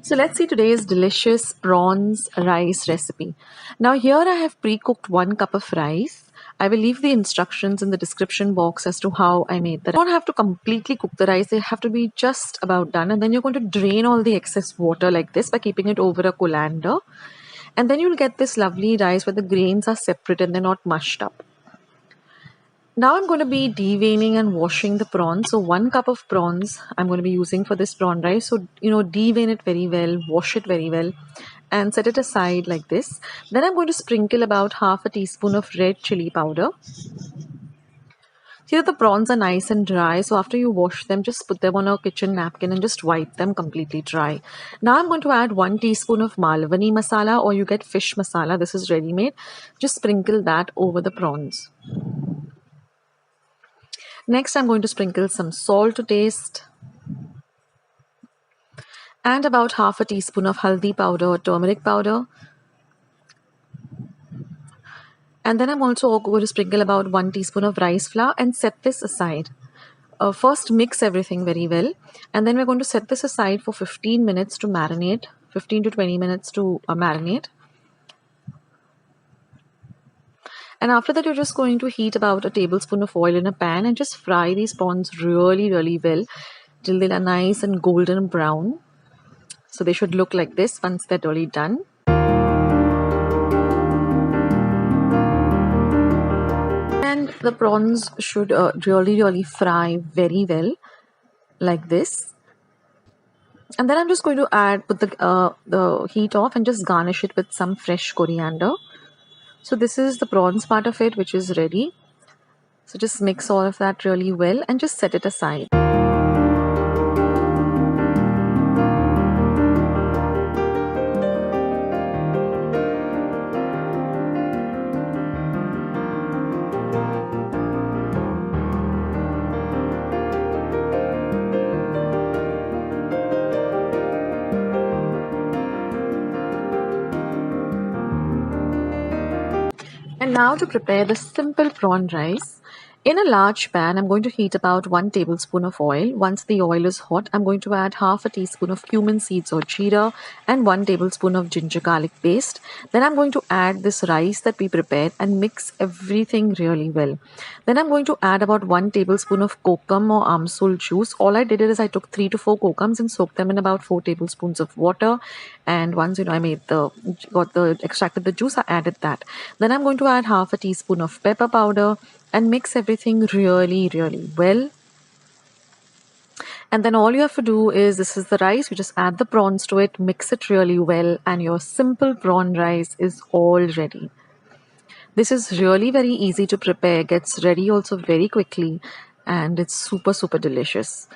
So let's see today's delicious prawns rice recipe. Now here I have pre-cooked 1 cup of rice. I will leave the instructions in the description box as to how I made that. You don't have to completely cook the rice. They have to be just about done. And then you're going to drain all the excess water like this by keeping it over a colander. And then you'll get this lovely rice where the grains are separate and they're not mushed up. Now I'm going to be deveining and washing the prawns. So 1 cup of prawns I'm going to be using for this prawn rice. So, devein it very well, wash it very well and set it aside like this. Then I'm going to sprinkle about half a teaspoon of red chili powder. See that the prawns are nice and dry. So after you wash them, just put them on a kitchen napkin and just wipe them completely dry. Now I'm going to add 1 teaspoon of Macaroni Masala, or you get fish masala. This is ready-made. Just sprinkle that over the prawns. Next, I'm going to sprinkle some salt to taste and about half a teaspoon of haldi powder or turmeric powder. And then I'm also going to sprinkle about 1 teaspoon of rice flour and set this aside. First, mix everything very well, and then we're going to set this aside for 15 minutes to marinate, 15 to 20 minutes to marinate. And after that, you're just going to heat about a tablespoon of oil in a pan and just fry these prawns really, really well till they are nice and golden brown. So they should look like this once they're really done. And the prawns should really, really fry very well like this. And then I'm just going to put the heat off and just garnish it with some fresh coriander. So this is the prawns part of it, which is ready. So just mix all of that really well and just set it aside. And now to prepare the simple prawn rice. In a large pan, I'm going to heat about 1 tablespoon of oil. Once the oil is hot, I'm going to add half a teaspoon of cumin seeds or jeera and 1 tablespoon of ginger garlic paste. Then I'm going to add this rice that we prepared and mix everything really well. Then I'm going to add about 1 tablespoon of kokum or amsul juice. All I did is I took 3 to 4 kokums and soaked them in about 4 tablespoons of water. And once I extracted the juice, I added that. Then I'm going to add half a teaspoon of pepper powder and mix everything really, really well. And then all you have to do is, this is the rice, you just add the prawns to it, mix it really well, and your simple prawn rice is all ready. This is really very easy to prepare, gets ready also very quickly, and it's super, super delicious.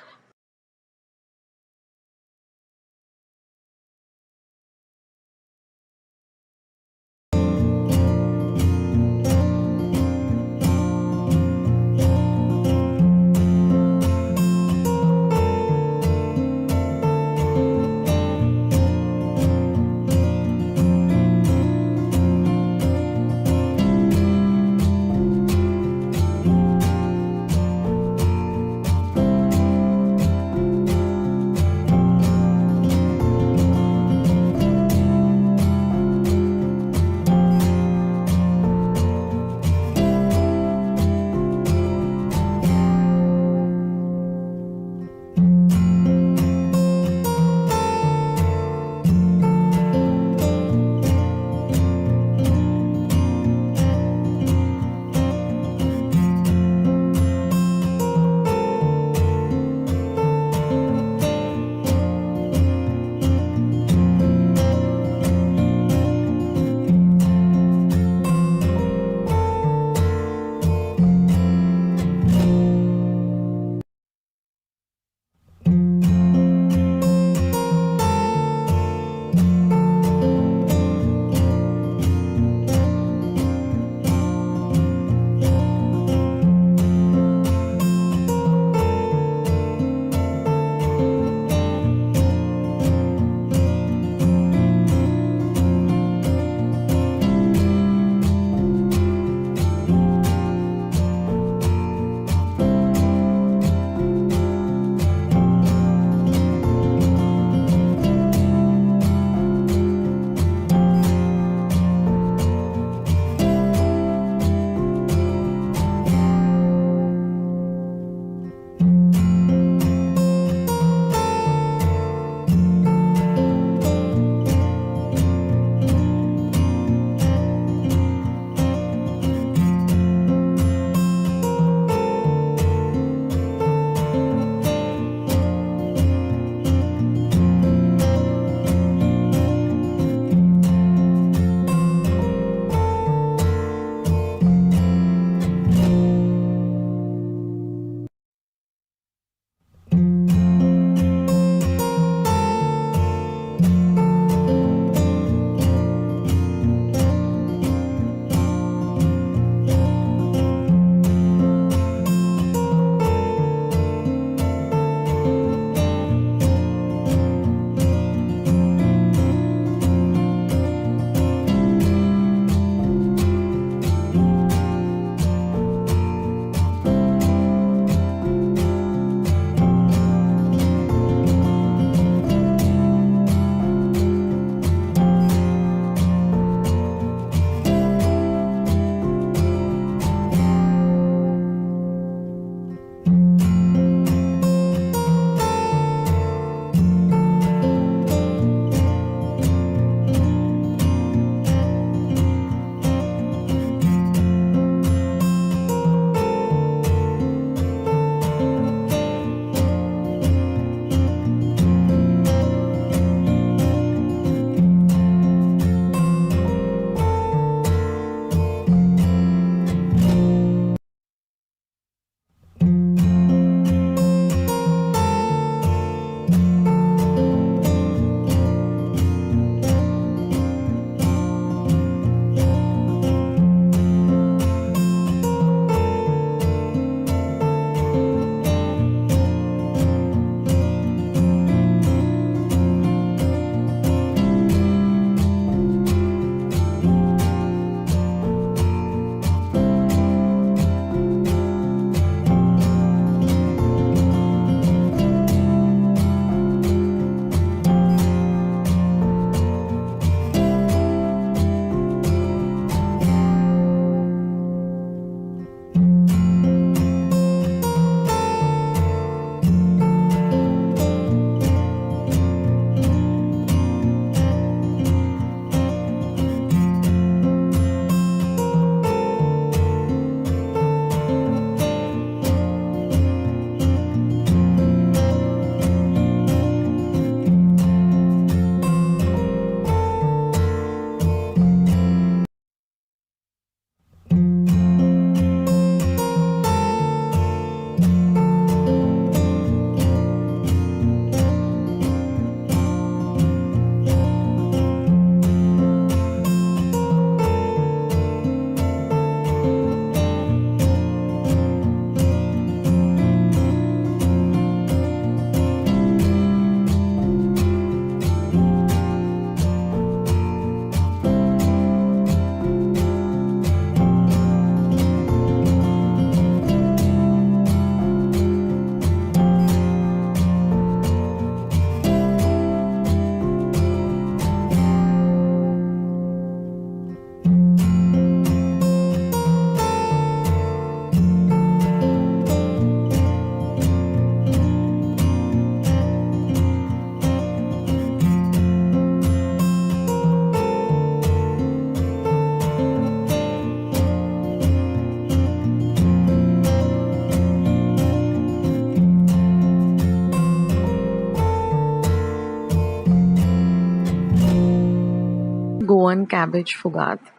Goan cabbage Foogath.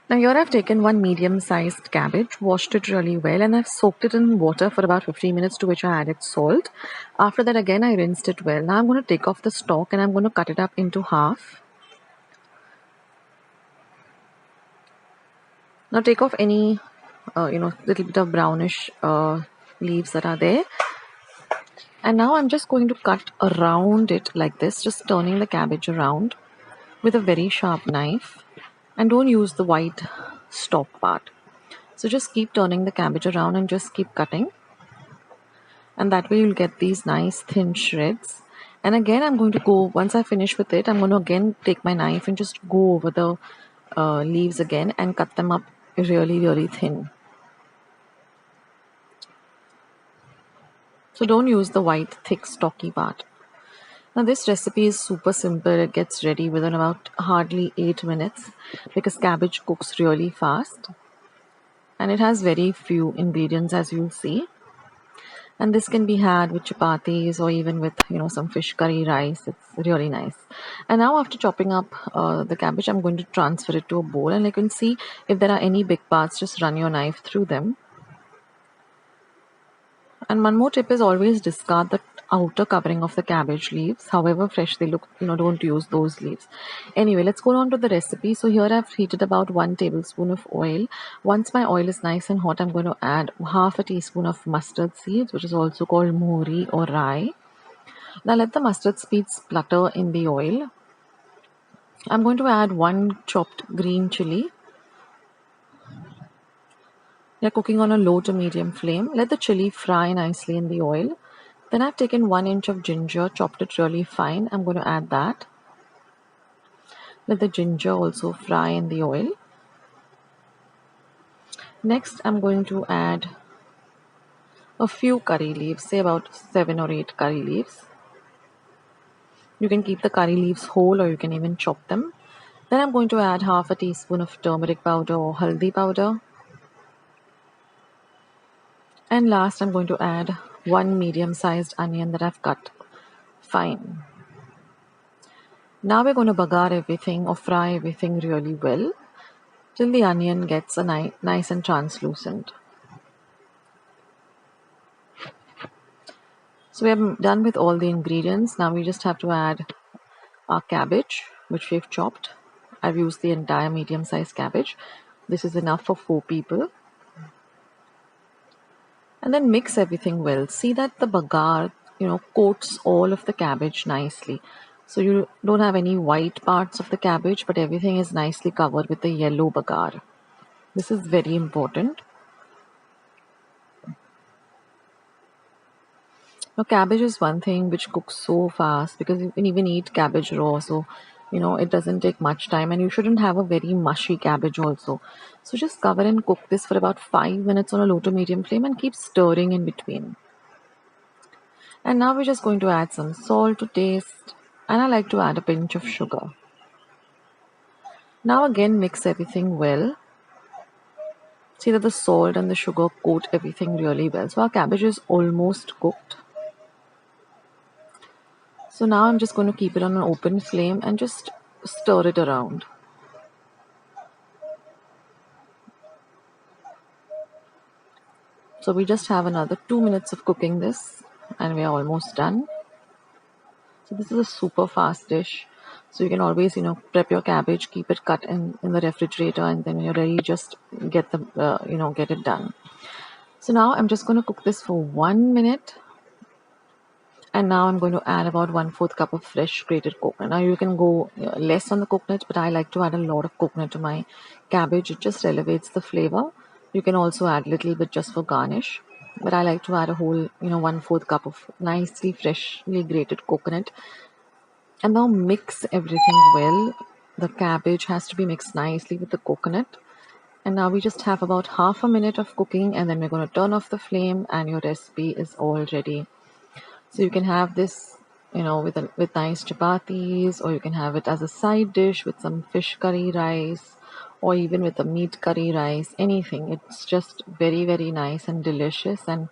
Now here I've taken one medium-sized cabbage, washed it really well, and I've soaked it in water for about 15 minutes, to which I added salt. After that again I rinsed it well. Now I'm going to take off the stalk and I'm going to cut it up into half. Now take off any little bit of brownish leaves that are there. And now I'm just going to cut around it like this, just turning the cabbage around with a very sharp knife. And don't use the white stalk part. So just keep turning the cabbage around and just keep cutting. And that way you'll get these nice thin shreds. And again I'm going to go, once I finish with it, I'm going to again take my knife and just go over the leaves again and cut them up really thin. So don't use the white thick stocky part. Now this recipe is super simple. It gets ready within about hardly 8 minutes because cabbage cooks really fast. And it has very few ingredients, as you'll see. And this can be had with chapatis or even with some fish curry rice. It's really nice. And now after chopping up the cabbage, I'm going to transfer it to a bowl, and you can see if there are any big parts, just run your knife through them. And one more tip is always discard the outer covering of the cabbage leaves. However fresh they look, don't use those leaves. Anyway, let's go on to the recipe. So here I've heated about 1 tablespoon of oil. Once my oil is nice and hot, I'm going to add half a teaspoon of mustard seeds, which is also called mori or rye. Now let the mustard seeds splutter in the oil. I'm going to add 1 chopped green chili. They're cooking on a low to medium flame. Let the chili fry nicely in the oil. Then I've taken 1 inch of ginger, chopped it really fine. I'm going to add that. Let the ginger also fry in the oil. Next, I'm going to add a few curry leaves, say about 7 or 8 curry leaves. You can keep the curry leaves whole or you can even chop them. Then I'm going to add half a teaspoon of turmeric powder or haldi powder. And last, I'm going to add 1 medium-sized onion that I've cut fine. Now we're going to bagar everything or fry everything really well till the onion gets a nice and translucent. So we are done with all the ingredients. Now we just have to add our cabbage, which we've chopped. I've used the entire medium-sized cabbage. This is enough for 4 people. And then mix everything well. See that the bagar, coats all of the cabbage nicely. So you don't have any white parts of the cabbage, but everything is nicely covered with the yellow bagar. This is very important. Now cabbage is one thing which cooks so fast because you can even eat cabbage raw. So, it doesn't take much time, and you shouldn't have a very mushy cabbage also. So just cover and cook this for about 5 minutes on a low to medium flame and keep stirring in between. And now we're just going to add some salt to taste, and I like to add a pinch of sugar. Now again mix everything well. See that the salt and the sugar coat everything really well. So our cabbage is almost cooked. So now I'm just going to keep it on an open flame and just stir it around. So we just have another 2 minutes of cooking this and we are almost done. So this is a super fast dish. So you can always, prep your cabbage, keep it cut in the refrigerator, and then when you're ready, just get get it done. So now I'm just going to cook this for 1 minute. And now I'm going to add about 1/4 cup of fresh grated coconut. Now you can go less on the coconut, but I like to add a lot of coconut to my cabbage. It just elevates the flavor. You can also add a little bit just for garnish. But I like to add a whole, 1/4 cup of nicely freshly grated coconut. And now mix everything well. The cabbage has to be mixed nicely with the coconut. And now we just have about half a minute of cooking, and then we're going to turn off the flame and your recipe is all ready. So you can have this, with nice chapatis, or you can have it as a side dish with some fish curry rice, or even with a meat curry rice, anything. It's just very nice and delicious and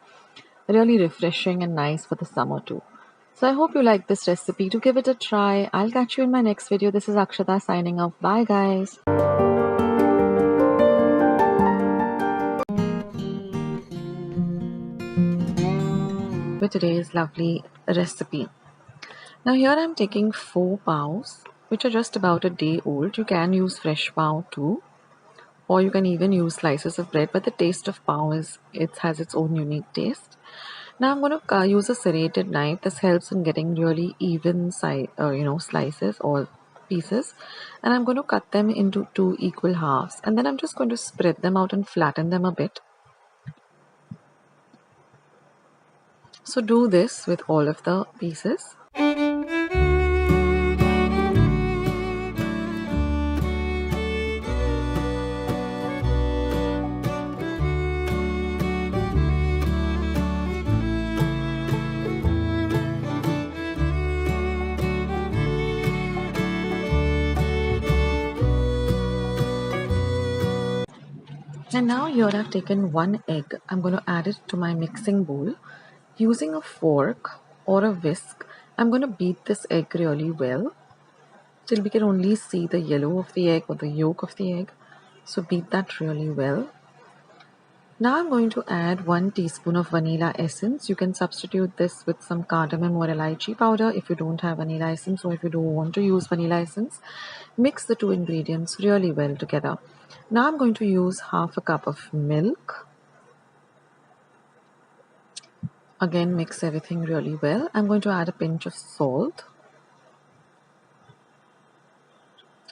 really refreshing and nice for the summer too. So I hope you like this recipe. To give it a try, I'll catch you in my next video. This is Akshata signing off. Bye guys. With today's lovely recipe. Now here I'm taking 4 paos, which are just about a day old. You can use fresh pao too, or you can even use slices of bread, but the taste of pao has its own unique taste. Now I'm going to use a serrated knife. This helps in getting really even slices or pieces, and I'm going to cut them into 2 equal halves, and then I'm just going to spread them out and flatten them a bit. So do this with all of the pieces. And now here I've taken 1 egg. I'm going to add it to my mixing bowl. Using a fork or a whisk, I'm going to beat this egg really well till we can only see the yellow of the egg or the yolk of the egg. So beat that really well. Now I'm going to add 1 teaspoon of vanilla essence. You can substitute this with some cardamom or elaichi powder if you don't have vanilla essence, or if you don't want to use vanilla essence. Mix the 2 ingredients really well together. Now I'm going to use half a cup of milk. Again, mix everything really well. I'm going to add a pinch of salt.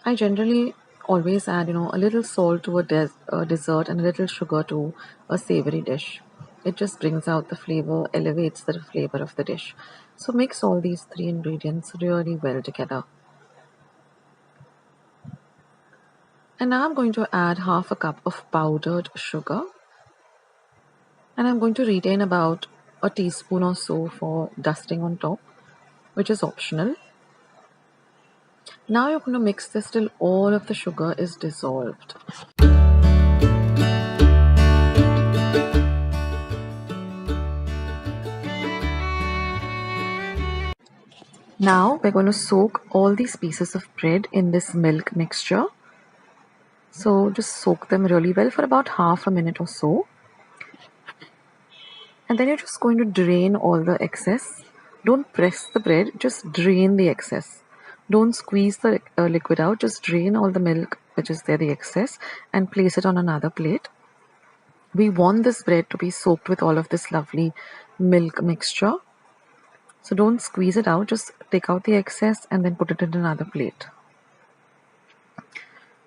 I generally always add, a little salt to a dessert and a little sugar to a savory dish. It just brings out the flavor, elevates the flavor of the dish. So mix all these 3 ingredients really well together. And now I'm going to add half a cup of powdered sugar. And I'm going to retain about a teaspoon or so for dusting on top, which is optional. Now you're going to mix this till all of the sugar is dissolved. Now we're going to soak all these pieces of bread in this milk mixture. So just soak them really well for about half a minute or so. And then you're just going to drain all the excess. Don't press the bread, just drain the excess. Don't squeeze the liquid out, just drain all the milk which is there, the excess, and place it on another plate. We want this bread to be soaked with all of this lovely milk mixture. So don't squeeze it out, just take out the excess and then put it in another plate.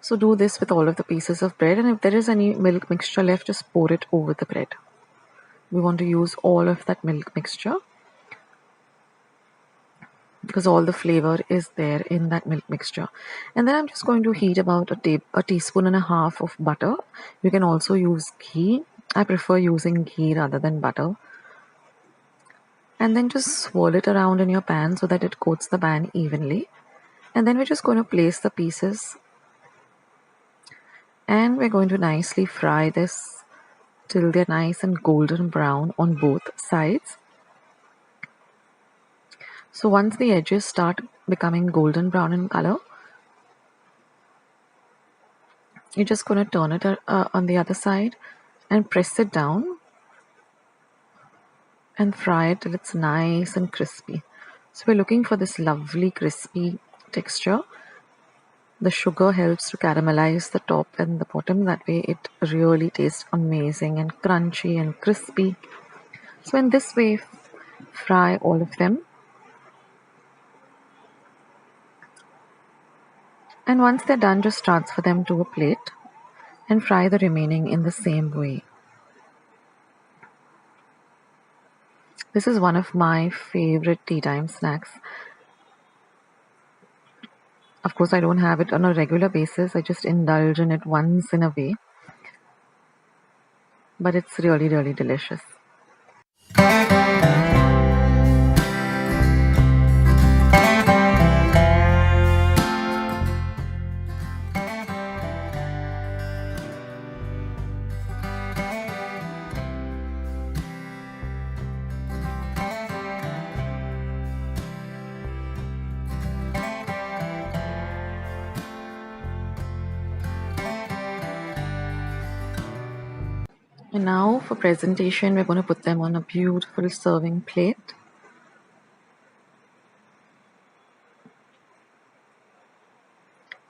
So do this with all of the pieces of bread, and if there is any milk mixture left, just pour it over the bread. We want to use all of that milk mixture because all the flavor is there in that milk mixture. And then I'm just going to heat about a teaspoon and a half of butter. You can also use ghee. I prefer using ghee rather than butter. And then just swirl it around in your pan so that it coats the pan evenly. And then we're just going to place the pieces, and we're going to nicely fry this till they're nice and golden brown on both sides. So once the edges start becoming golden brown in color, you're just going to turn it on the other side and press it down and fry it till it's nice and crispy. So we're looking for this lovely crispy texture. The sugar helps to caramelize the top and the bottom. That way it really tastes amazing and crunchy and crispy. So in this way, fry all of them. And once they're done, just transfer them to a plate and fry the remaining in the same way. This is one of my favorite tea time snacks. Of course, I don't have it on a regular basis. I just indulge in it once in a way. But it's really, really delicious. And now for presentation, we're going to put them on a beautiful serving plate.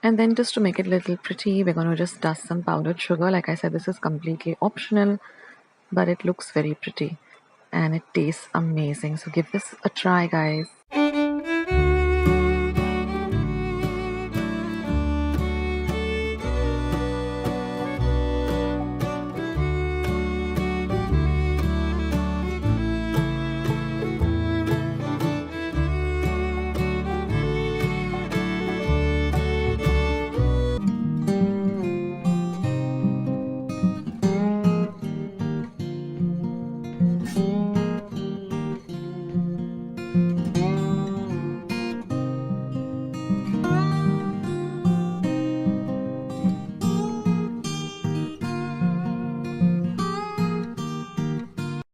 And then just to make it a little pretty, we're going to just dust some powdered sugar. Like I said, this is completely optional, but it looks very pretty and it tastes amazing. So give this a try, guys.